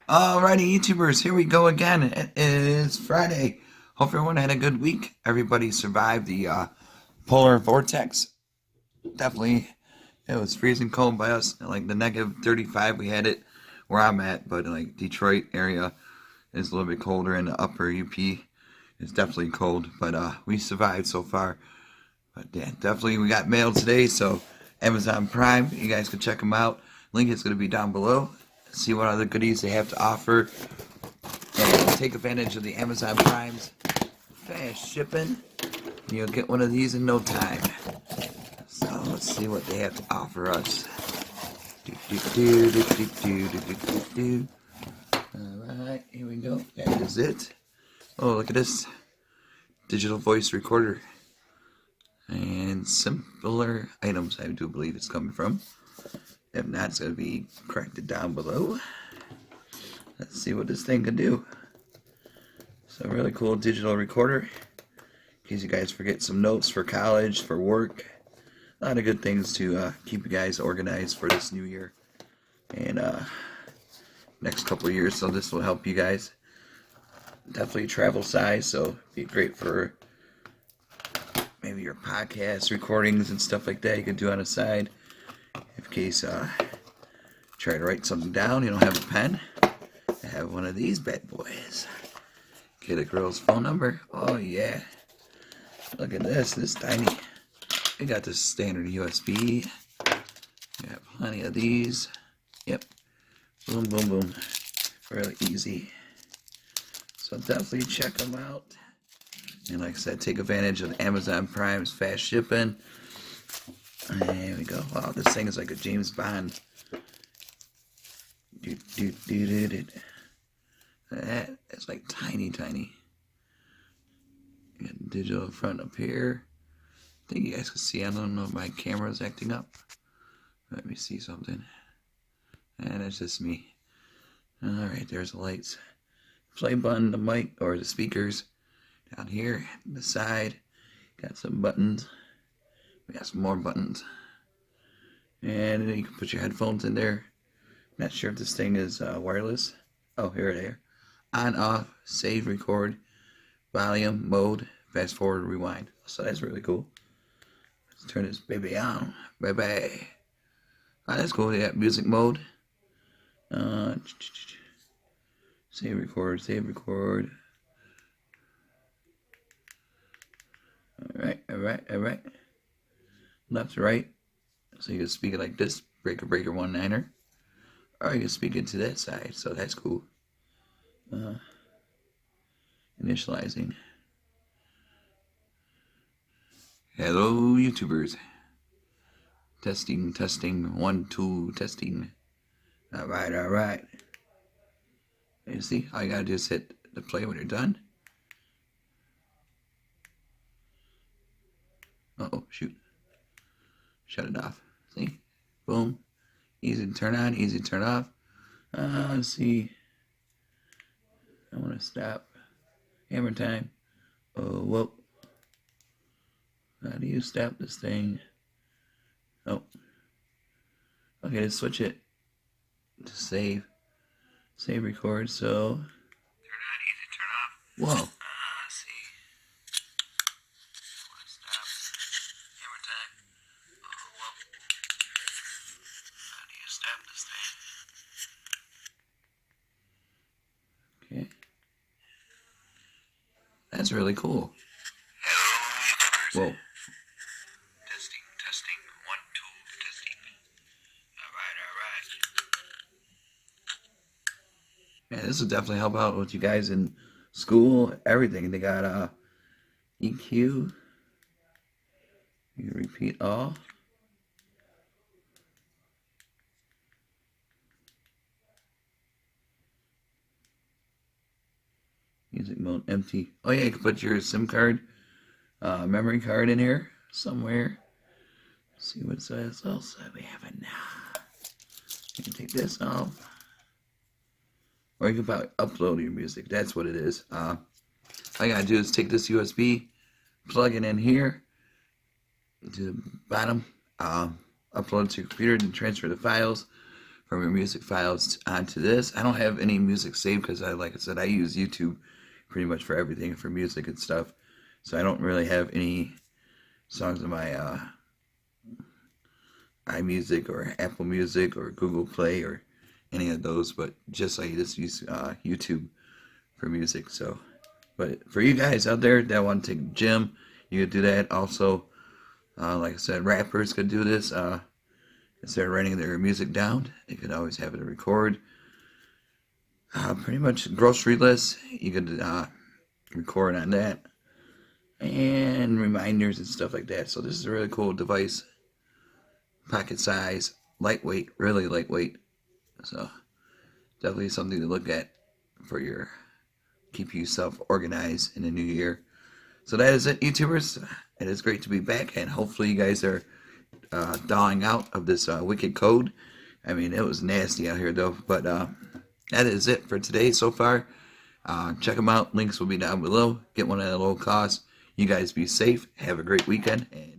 Alrighty, YouTubers, here we go again. It is Friday. Hope everyone had a good week. Everybody survived the polar vortex. Definitely, it was freezing cold by us. Like the negative 35, we had it where I'm at, but like Detroit area is a little bit colder, and the upper UP is definitely cold. But we survived so far. But yeah, definitely we got mail today, so Amazon Prime, you guys can check them out. Link is going to be down below. See what other goodies they have to offer, and take advantage of the Amazon Prime's fast shipping. You'll get one of these in no time. So let's see what they have to offer us. Alright, here we go. That is it. Oh, look at this. Digital voice recorder. And simpler items, I do believe it's coming from. If not, it's going to be corrected down below. Let's see what this thing can do. It's a really cool digital recorder. In case you guys forget some notes for college, for work. A lot of good things to keep you guys organized for this new year. And next couple of years, so this will help you guys. Definitely travel size, so be great for maybe your podcast recordings and stuff like that. You can do on the side. In case try to write something down, you don't have a pen. I have one of these bad boys. Get a girl's phone number. Oh yeah. Look at this. This tiny. We got the standard USB. We got plenty of these. Yep. Boom, boom, boom. Really easy. So definitely check them out. And like I said, take advantage of Amazon Prime's fast shipping. There we go. Wow, this thing is like a James Bond. That is like tiny, tiny. You got digital front up here. I think you guys can see. I don't know if my camera's acting up. Let me see something. And it's just me. Alright, there's the lights. Play button, the mic, or the speakers. Down here, the side. Got some buttons. We got some more buttons. And then you can put your headphones in there. Not sure if this thing is wireless. Oh, here they are. On, off, save, record, volume, mode, fast forward, rewind. So that's really cool. Let's turn this baby on. Baby. Oh, that's cool. They got music mode. Save, record, save, record. Alright. Left, right. So you can speak it like this. Breaker, breaker, one-niner. Or you can speak it to that side. So that's cool. Initializing. Hello, YouTubers. Testing, testing. 1, 2, testing. Alright. You see, all you gotta do is hit the play when you're done. Uh-oh, shoot. Shut it off. See? Boom. Easy to turn on, easy to turn off. Let's see. I want to stop. Hammer time. Oh, whoa. How do you stop this thing? Oh. Okay, let's switch it to save. Save record, so. Turn on, easy, turn off. Whoa. Let's see. I want to stop. Hammer time. Oh, whoa. How do you stop this thing? Okay. That's really cool. Hello, YouTubers. Whoa. Testing. 1, 2, testing. Alright. Yeah, this will definitely help out with you guys in school, everything. They got EQ. You repeat all. Music mode empty. Oh yeah, you can put your SIM card, memory card in here somewhere. Let's see what else we have it now. You can take this off, or you can probably upload your music. That's what it is. All you gotta do is take this USB, plug it in here to the bottom, upload it to your computer, and transfer the files from your music files onto this. I don't have any music saved because like I said, I use YouTube pretty much for everything, for music and stuff. So I don't really have any songs in my iMusic or Apple Music or Google Play or any of those, but just I just use YouTube for music. So, but for you guys out there that want to take a gym, you could do that. Also, like I said, rappers could do this. Instead of writing their music down, they could always have it record. Pretty much grocery list, you could record on that, and reminders and stuff like that. So this is a really cool device. Pocket size, lightweight, really lightweight. So definitely something to look at for your keep yourself organized in the new year. So that is it, YouTubers. It is great to be back, and hopefully you guys are thawing out of this wicked code. I mean, it was nasty out here though. But that is it for today so far. Check them out. Links will be down below. Get one at a low cost. You guys be safe. Have a great weekend. And